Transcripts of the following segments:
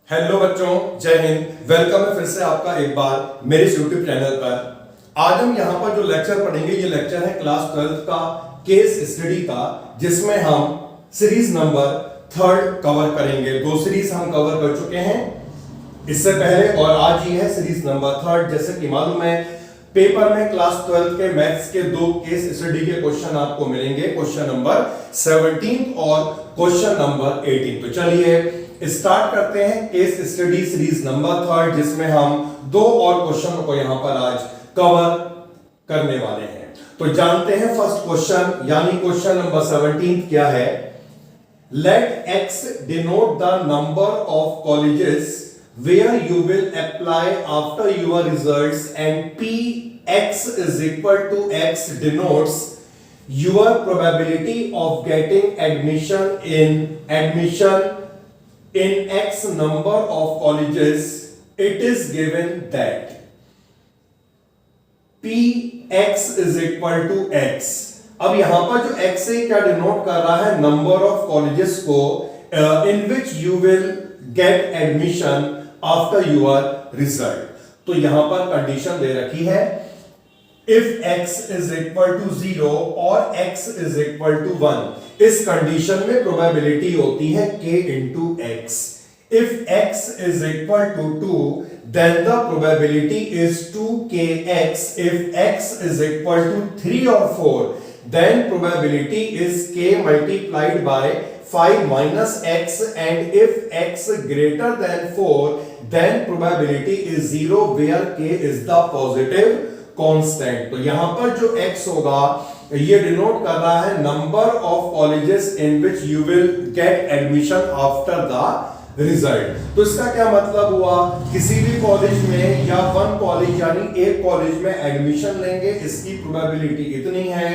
Hello बच्चों, जय Hind. Welcome है फिर से आपका एक बार मेरे यूट्यूब चैनल पर। आज हम यहाँ पर जो लेक्चर पढ़ेंगे, ये लेक्चर है क्लास 12 का केस स्टडी का, जिसमें हम सीरीज नंबर 3 कवर करेंगे। 2 सीरीज हम कवर कर चुके हैं इससे पहले और आज ये है सीरीज नंबर 3। जैसे कि मालूम है, पेपर में क्लास 12 के मैथ्स के 2 केस स्टडी के क्वेश्चन आपको मिलेंगे, क्वेश्चन नंबर 17 और क्वेश्चन नंबर 18। तो चलिए स्टार्ट करते हैं केस स्टडी सीरीज नंबर 3, जिसमें हम 2 और क्वेश्चन को यहां पर आज कवर करने वाले हैं। तो जानते हैं फर्स्ट क्वेश्चन यानी क्वेश्चन नंबर 17 क्या है। Let x denote the number of colleges where you will apply after your results, and px is equal to x denotes your probability of getting admission in x number of colleges. It is given that px is equal to x. अब यहां पर जो x है क्या denote कर रहा है, number of colleges को in which you will get admission after your result. तो यहां पर कंडीशन दे रखी है, if x is equal to 0 और x इज इक्वल टू 1। इस कंडीशन में प्रोबेबिलिटी होती है k into x। If x is equal to 2 then the probability is 2kx। If x is equal to 3 और 4 then probability is k multiplied by 5 minus x, and if x greater than 4 then probability is 0 where k is the positive constant। तो यहां पर जो x होगा ये denote कर रहा है number of colleges in which you will get admission after the result. तो इसका क्या मतलब हुआ, किसी भी कॉलेज में या 1 कॉलेज यानी एक कॉलेज में एडमिशन लेंगे, इसकी प्रोबेबिलिटी इतनी है।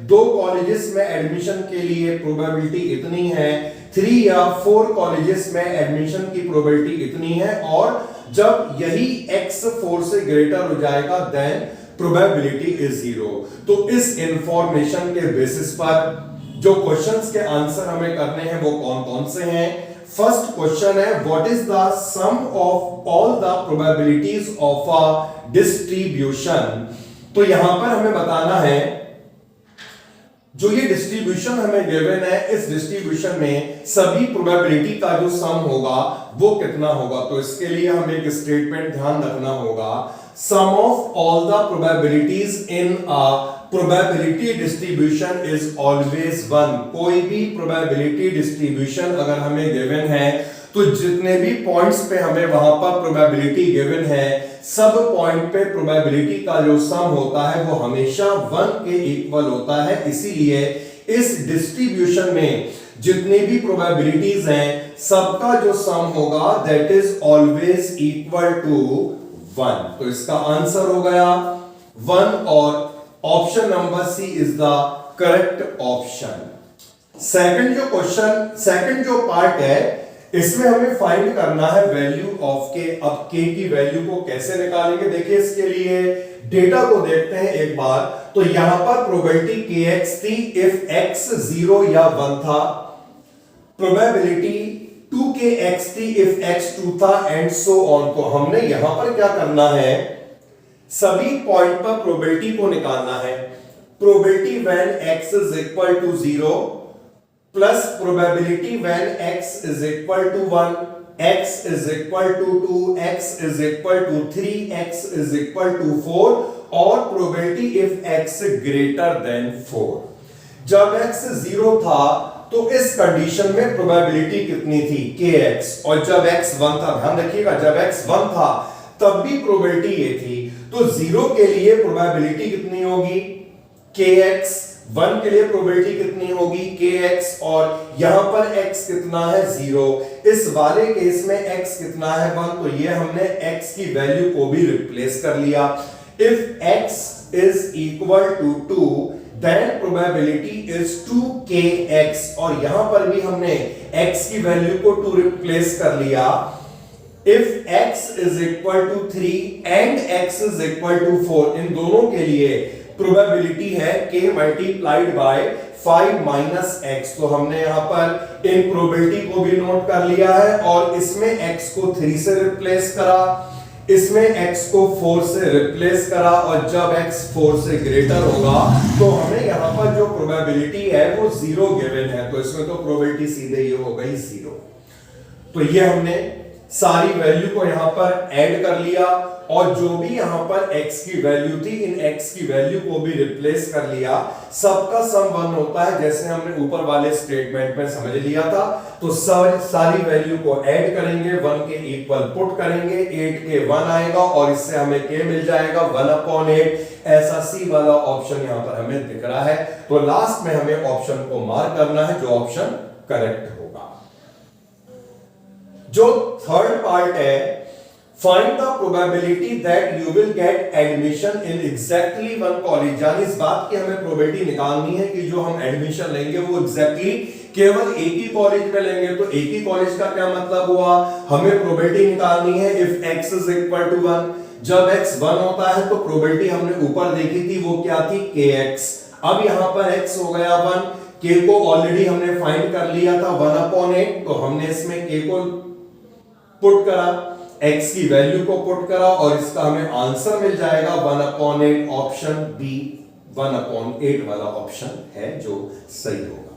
2 कॉलेजेस में एडमिशन के लिए प्रोबेबिलिटी इतनी है। 3 या 4 कॉलेजेस में एडमिशन की प्रोबेबिलिटी इतनी है। और जब यही x 4 से ग्रेटर हो जाएगा देन प्रोबेबिलिटी इज 0। तो इस इंफॉर्मेशन के बेसिस पर जो क्वेश्चंस के आंसर हमें करने हैं वो कौन कौन से हैं। फर्स्ट क्वेश्चन है, what is the sum of all the probabilities of a distribution. तो यहां पर हमें बताना है जो ये डिस्ट्रीब्यूशन हमें गिवन है, इस डिस्ट्रीब्यूशन में सभी प्रोबेबिलिटी का जो सम होगा वो कितना होगा। तो इसके लिए हमें एक स्टेटमेंट ध्यान रखना होगा, sum of all the probabilities in a probability distribution is always 1। कोई भी प्रोबेबिलिटी डिस्ट्रीब्यूशन अगर हमें गिवन है तो जितने भी पॉइंट्स पे हमें वहां पर प्रोबेबिलिटी गिवन है, सब पॉइंट पे प्रोबेबिलिटी का जो सम होता है वो हमेशा 1 के इक्वल होता है। इसीलिए इस डिस्ट्रीब्यूशन में जितनी भी प्रोबेबिलिटीज हैं सबका जो सम होगा that is always equal to 1। तो इसका आंसर हो गया 1 और option number C is the correct option. Second जो पार्ट है इसमें हमें फाइंड करना है वैल्यू ऑफ के। अब के की वैल्यू को कैसे निकालेंगे, देखिए इसके लिए डेटा को देखते हैं एक बार। तो यहां पर प्रोबेबिलिटी kx थी इफ x 0 या 1 था, प्रोबेबिलिटी 2kx थी इफ x 2 था एंड सो ऑन। तो हमने यहां पर क्या करना है, सभी पॉइंट पर प्रोबेबिलिटी को निकालना है। Probability when x is equal to 0 plus probability when x is equal to 1, x is equal to 2, x is equal to 3, x is equal to 4 और probability if x greater than 4। जब x 0 था तो इस condition में probability कितनी थी, kx, और जब x 1 था, ध्यान रखिएगा, जब x 1 था तब भी प्रोबेबिलिटी ये थी। तो 0 के लिए प्रोबेबिलिटी कितनी होगी, kx। 1 के लिए प्रोबेबिलिटी कितनी होगी, kx, और यहां पर x कितना है 0। इस वाले केस में x कितना है 1, तो ये हमने x की वैल्यू को भी रिप्लेस कर लिया। If x is equal to 2 then probability is 2kx, और यहां पर भी हमने x की वैल्यू को 2 रिप्लेस कर लिया। If x is equal to 3 and x is equal to 4, इन दोनों के लिए प्रोबेबिलिटी है k multiplied by 5 minus x. तो हमने यहां पर इन प्रोबेबिलिटी को भी नोट कर लिया है और इसमें x को 3 से रिप्लेस करा, इसमें x को 4 से रिप्लेस करा और जब x 4 से ग्रेटर होगा तो हमें यहां पर जो प्रोबेबिलिटी है वो 0 गिवन है, तो इसमें तो प्रोबेबिलिटी सीधे ये हो गई 0। तो ये हमने सारी वैल्यू को यहां पर ऐड कर लिया और जो भी यहां पर x की वैल्यू थी इन x की वैल्यू को भी रिप्लेस कर लिया। सबका सम 1 होता है जैसे हमने ऊपर वाले स्टेटमेंट में समझ लिया था। तो सारी वैल्यू को ऐड करेंगे, 1 के इक्वल पुट करेंगे, 8 के 1 आएगा और इससे हमें k मिल जाएगा 1/8। ऐसा सी वाला ऑप्शन यहां पर हमें दिख रहा है। तो लास्ट में हमें ऑप्शन को मार्क करना है जो ऑप्शन करेक्ट होगा। जो थर्ड पार्ट है, find the probability that you will get admission in exactly one college. यानी इस बात की हमें प्रोबेबिलिटी निकालनी है कि जो हम एडमिशन लेंगे वो एग्जैक्टली केवल एक ही कॉलेज में लेंगे। तो एक ही कॉलेज का क्या मतलब हुआ, हमें प्रोबेबिलिटी निकालनी है if x is equal to 1। जब x 1 होता है तो प्रोबेबिलिटी हमने ऊपर देखी थी वो क्या थी, kx। अब यहां पर x हो गया 1, k को ऑलरेडी हमने फाइंड कर लिया था 1/8। तो हमने इसमें k को पुट करा, x की वैल्यू को पुट करा और इसका हमें आंसर मिल जाएगा 1/8। ऑप्शन बी 1/8 वाला ऑप्शन है जो सही होगा।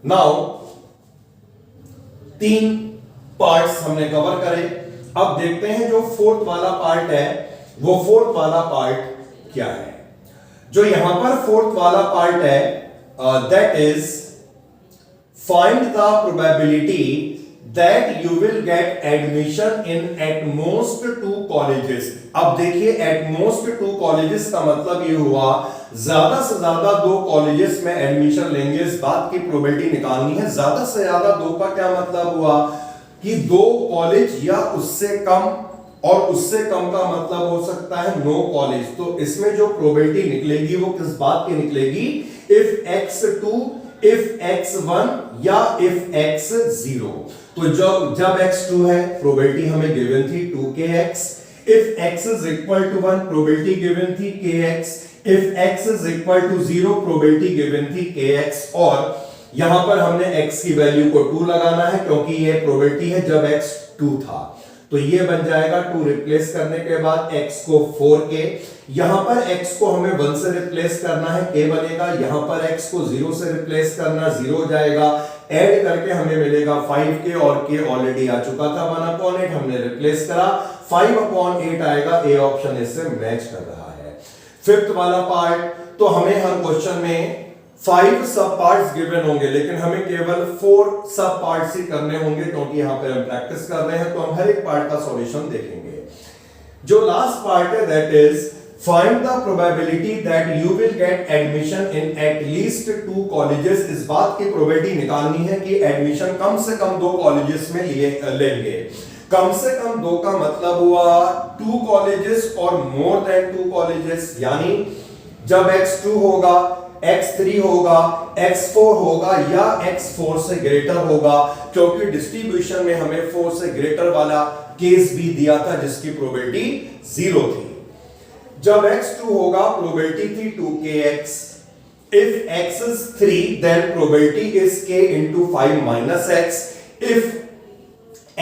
नाउ 3 पार्ट्स हमने कवर करे। अब देखते हैं जो फोर्थ वाला पार्ट है वो फोर्थ वाला पार्ट क्या है। जो यहां पर फोर्थ वाला पार्ट है that is find the probability that you will get admission in at most 2 colleges। अब देखिए at most 2 colleges का मतलब ये हुआ ज्यादा से ज्यादा 2 कॉलेजेस में एडमिशन लेंगे। इस बात की प्रोबेबिलिटी निकालनी है। ज्यादा से ज्यादा 2 का क्या मतलब हुआ कि 2 कॉलेज या उससे कम, और उससे कम का मतलब हो सकता है नो कॉलेज। तो इसमें जो प्रोबेबिलिटी निकलेगी वो किस बात की निकलेगी, इफ x2 इफ x1 या इफ x0। तो जब x2 है प्रोबेबिलिटी हमें गिवन थी 2kx, if x is equal to 1 probability given थी kx, if x is equal to 0 probability given थी kx। और यहां पर हमने x की वैल्यू को 2 लगाना है क्योंकि ये प्रोबेबिलिटी है जब x 2 था। तो ये बन जाएगा 2 रिप्लेस करने के बाद x को 4k, यहां पर x को हमें 1 से रिप्लेस करना है k बनेगा, यहां पर x को 0 से रिप्लेस करना 0 हो जाएगा, ऐड करके हमें मिलेगा 5k और k ऑलरेडी आ चुका था 1/8, हमने रिप्लेस करा 5/8 आएगा। ए ऑप्शन इससे मैच कर रहा है। फिफ्थ वाला पार्ट, तो हमें हर क्वेश्चन में 5 सब पार्ट्स गिवन होंगे लेकिन हमें केवल 4 सब पार्ट्स ही करने होंगे क्योंकि यहां पर हम प्रैक्टिस कर रहे हैं। तो हम हर एक पार्ट का सॉल्यूशन देखेंगे। जो लास्ट पार्ट है that is find the probability that you will get admission in at least 2 colleges. इस बात की प्रोबेबिलिटी निकालनी है कि एडमिशन कम से कम 2 कॉलेजेस में लेंगे। कम से कम 2 का मतलब हुआ 2 कॉलेजेस और मोर देन 2 कॉलेजेस। यानी जब x2 होगा, x3 होगा, x4 होगा या x4 से ग्रेटर होगा, क्योंकि डिस्ट्रीब्यूशन में हमें 4 से ग्रेटर वाला केस भी दिया था जिसकी प्रोबेबिलिटी 0 थी। जब x2 होगा प्रोबेबिलिटी थी 2kx, if x is 3 then probability is k into 5 minus x, if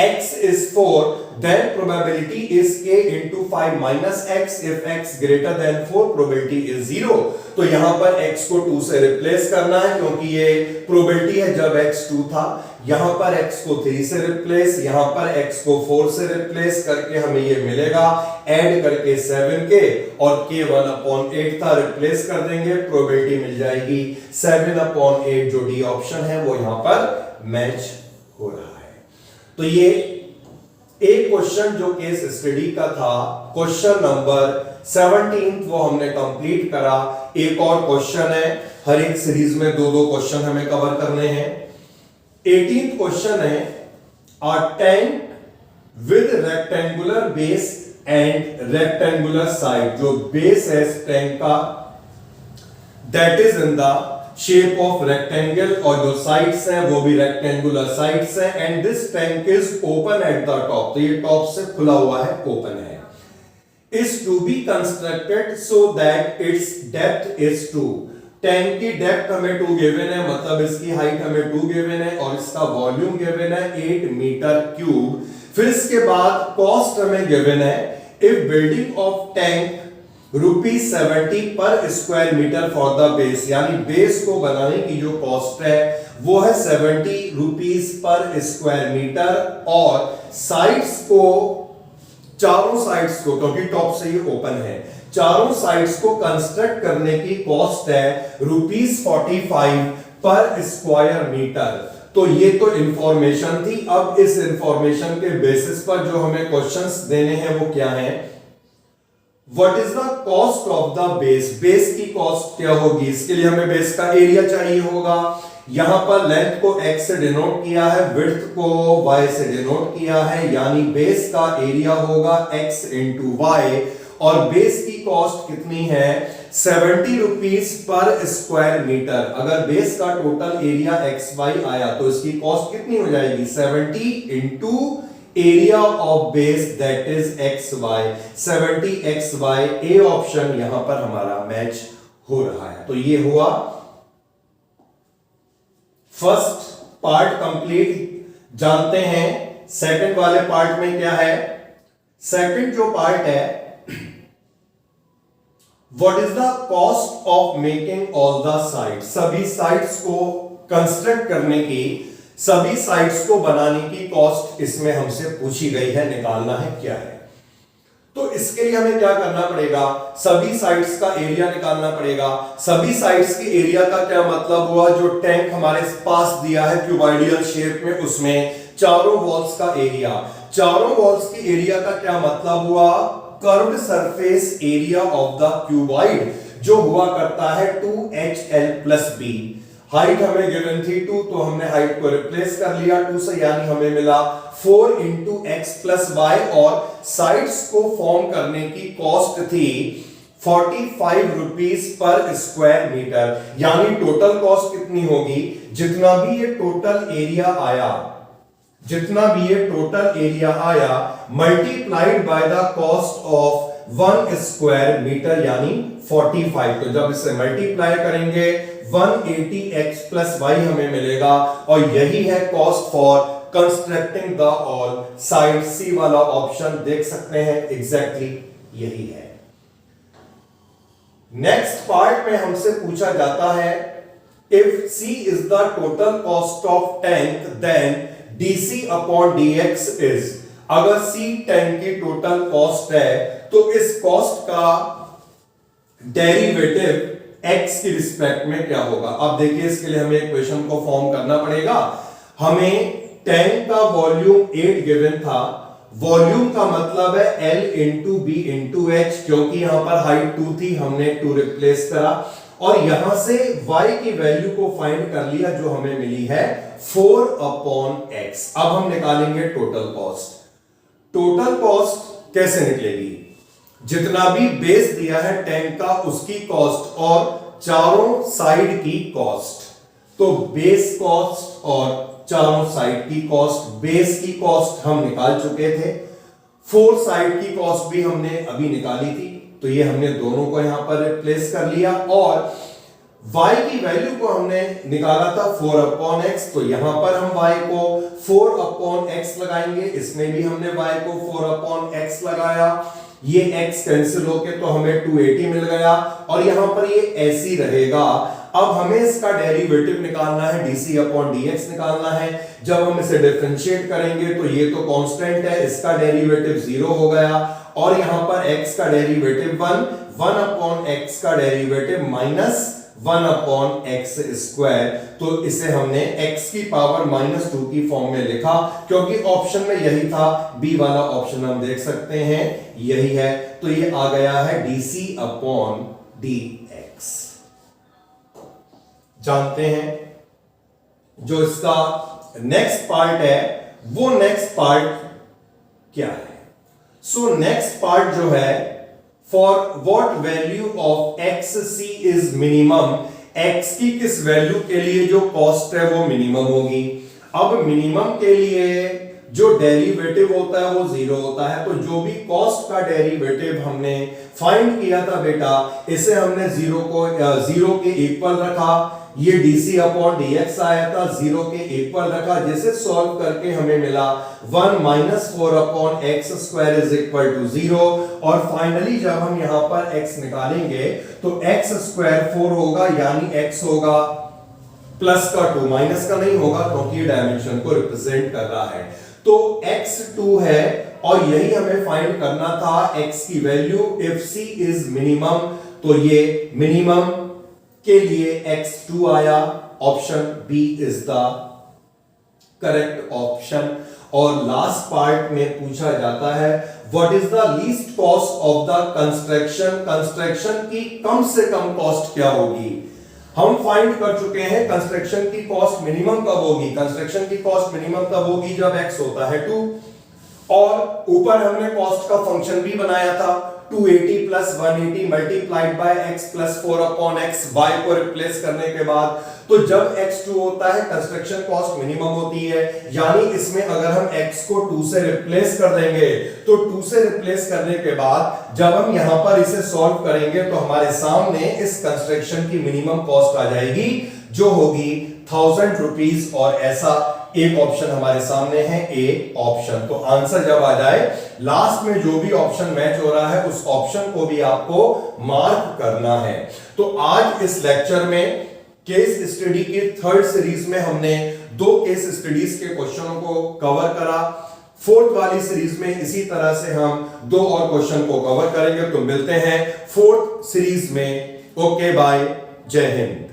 x is 4 then probability is k into 5 minus x, if x greater than 4 probability is 0। तो यहां पर x को 2 से replace करना है क्योंकि ये प्रोबेबिलिटी है जब x 2 था, यहां पर x को 3 से रिप्लेस, यहां पर x को 4 से रिप्लेस करके हमें ये मिलेगा, ऐड करके 7k और k 1/8 था, रिप्लेस कर देंगे, प्रोबेबिलिटी मिल जाएगी 7/8। जो डी ऑप्शन है वो यहां पर मैच हो रहा है। तो ये एक क्वेश्चन जो केस स्टडी का था, क्वेश्चन नंबर 17 वो हमने कंप्लीट करा। एक और क्वेश्चन है, हर एक सीरीज में 2-2 क्वेश्चन हमें कवर करने हैं। 18th क्वेश्चन है, a tank with rectangular base and rectangular side. जो बेस है टैंक का that is in the shape of rectangle और जो साइड्स हैं वो भी रेक्टेंगुलर साइड्स हैं, and this tank is open at the top. तो ये टॉप से खुला हुआ है, ओपन है। is to be constructed so that its depth is 2। Tank की डेप्थ हमें 2 गिवन है, मतलब इसकी हाइट हमें 2 गिवन है और इसका वॉल्यूम गिवन है 8 मीटर क्यूब। फिर इसके बाद कॉस्ट हमें गिवन है, इफ बिल्डिंग ऑफ टैंक ₹70 पर square metre for the base, यानी बेस को बनाने की जो कॉस्ट है वो है ₹70 पर स्क्वायर मीटर, और साइड्स को, चारों साइड्स को, क्योंकि टॉप से ये ओपन है, चारों साइड्स को कंस्ट्रक्ट करने की कॉस्ट है ₹45 पर स्क्वायर मीटर। तो ये तो इंफॉर्मेशन थी। अब इस इंफॉर्मेशन के बेसिस पर जो हमें क्वेश्चंस देने हैं वो क्या है, what is the cost of the base, base की कॉस्ट क्या होगी। इसके लिए हमें बेस का एरिया चाहिए होगा। यहां पर लेंथ को x से डिनोट किया है, विड्थ को y से डिनोट किया है, यानी बेस का एरिया होगा x इंटू वाई, और बेस की कॉस्ट कितनी है ₹70 पर स्क्वायर मीटर। अगर बेस का टोटल एरिया XY आया तो इसकी कॉस्ट कितनी हो जाएगी, 70 into area of base that is XY, 70XY। A option यहां पर हमारा मैच हो रहा है। तो ये हुआ फर्स्ट पार्ट कंप्लीट। जानते हैं सेकंड वाले पार्ट में क्या है। सेकंड जो पार्ट है, what is the cost of making all the sides, सभी साइड्स को कंस्ट्रक्ट करने की, सभी साइड्स को बनाने की कॉस्ट इसमें हमसे पूछी गई है, निकालना है क्या है। तो इसके लिए हमें क्या करना पड़ेगा, सभी साइड्स का एरिया निकालना पड़ेगा। सभी साइड्स के एरिया का क्या मतलब हुआ, जो टैंक हमारे पास दिया है क्यूबॉइडियल शेप में, उसमें चारों वॉल्स का एरिया, चारों वॉल्स के एरिया का क्या मतलब हुआ, curved surface area of the cuboid, जो हुआ करता है 2HL+B। हाइट हमें गिवन थी 2, तो हमने हाइट को रिप्लेस कर लिया 2 से, यानी हमें मिला 4 इंटू x+y, और साइड्स को फॉर्म करने की कॉस्ट थी ₹45 पर स्क्वायर मीटर। यानी टोटल कॉस्ट कितनी होगी, जितना भी ये टोटल एरिया आया, जितना भी ये टोटल एरिया आया, multiplied by the cost of 1 square metre, यानी 45। तो जब इसे मल्टीप्लाई करेंगे 180x+y हमें मिलेगा, और यही है cost for constructing the all side. C वाला ऑप्शन देख सकते हैं, एग्जैक्टली यही है। नेक्स्ट पार्ट में हमसे पूछा जाता है, if C is the total cost of tank then DC upon DX is, अगर C टैंक की टोटल कॉस्ट है तो इस कॉस्ट का डेरिवेटिव x की रिस्पेक्ट में क्या होगा। अब देखिए, इसके लिए हमें इक्वेशन को फॉर्म करना पड़ेगा। हमें टैंक का वॉल्यूम 8 गिवन था, वॉल्यूम का मतलब है L into B into H, क्योंकि यहां पर हाइट 2 थी, हमने 2 रिप्लेस करा, और यहां से y की वैल्यू को फाइंड कर लिया, जो हमें मिली है 4/x। अब हम निकालेंगे टोटल कॉस्ट। टोटल कॉस्ट कैसे निकलेगी, जितना भी बेस दिया है टैंक का उसकी कॉस्ट और चारों साइड की कॉस्ट। तो बेस कॉस्ट और चारों साइड की कॉस्ट, बेस की कॉस्ट हम निकाल चुके थे, 4 साइड की कॉस्ट भी हमने अभी निकाली थी, तो ये हमने दोनों को यहां पर रिप्लेस कर लिया, और y की वैल्यू को हमने निकाला था 4/x, तो यहां पर हम y को 4/x लगाएंगे, इसमें भी हमने y को 4/x लगाया, ये x कैंसिल होके तो हमें 280 मिल गया, और यहां पर ये ऐसी रहेगा। अब हमें इसका डेरिवेटिव निकालना है, dc अपॉन dx निकालना है। जब हम इसे डिफरेंशिएट करेंगे तो ये तो कांस्टेंट है, इसका डेरिवेटिव 0 हो गया, और यहां पर x का डेरिवेटिव 1 अपॉन x का डेरिवेटिव -1/x²। तो इसे हमने x की पावर -2 की फॉर्म में लिखा, क्योंकि ऑप्शन में यही था, बी वाला ऑप्शन हम देख सकते हैं यही है। तो ये आ गया है dc अपॉन dx। जानते हैं जो इसका नेक्स्ट पार्ट है, वो नेक्स्ट पार्ट क्या है। सो नेक्स्ट पार्ट जो है, for what value of x C is minimum, x की किस वैल्यू के लिए जो कॉस्ट है वो मिनिमम होगी। अब मिनिमम के लिए जो डेरिवेटिव होता है वो 0 होता है। तो जो भी कॉस्ट का डेरिवेटिव हमने फाइंड किया था बेटा, इसे हमने 0 के इक्वल रखा, ये dc अपॉन dx आया था, 0 के इक्वल रखा, जिसे सॉल्व करके हमें मिला 1 minus 4 upon x square is equal to 0। और फाइनली जब हम यहां पर x निकालेंगे तो x स्क्वायर 4 होगा, यानी x होगा प्लस का 2, माइनस का नहीं होगा क्योंकि ये डायमेंशन को रिप्रेजेंट कर रहा है। तो x 2 है और यही हमें फाइंड करना था x की वैल्यू। इफ c इज मिनिमम, तो ये मिनिमम के लिए x 2 आया। Option B is the correct option. और लास्ट पार्ट में पूछा जाता है what is the least cost of the construction. Construction की कम से कम कॉस्ट क्या होगी। हम फाइंड कर चुके हैं कंस्ट्रक्शन की कॉस्ट मिनिमम कब होगी। कंस्ट्रक्शन की कॉस्ट मिनिमम तब होगी जब x होता है 2, और ऊपर हमने कॉस्ट का फंक्शन भी बनाया था 280 plus 180 multiplied by x plus 4 upon x, y को रिप्लेस करने के बाद। तो जब x 2 होता है कंस्ट्रक्शन कॉस्ट मिनिमम होती है, यानी इसमें अगर हम x को 2 से रिप्लेस कर देंगे तो 2 से रिप्लेस करने के बाद जब हम यहां पर इसे सॉल्व करेंगे तो हमारे सामने इस कंस्ट्रक्शन की मिनिमम कॉस्ट आ जाएगी जो होगी 1000 रुपीस। और ऐसा एक ऑप्शन हमारे सामने है, ए ऑप्शन। तो आंसर जब आ जाए लास्ट में जो भी ऑप्शन मैच हो रहा है उस ऑप्शन को भी आपको मार्क करना है। तो आज इस लेक्चर में केस स्टडी की थर्ड सीरीज में हमने 2 केस स्टडीज के क्वेश्चनों को कवर करा। फोर्थ वाली सीरीज में इसी तरह से हम 2 और क्वेश्चन को कवर करेंगे। तो मिलते हैं फोर्थ सीरीज में। ओके बाय, जय हिंद।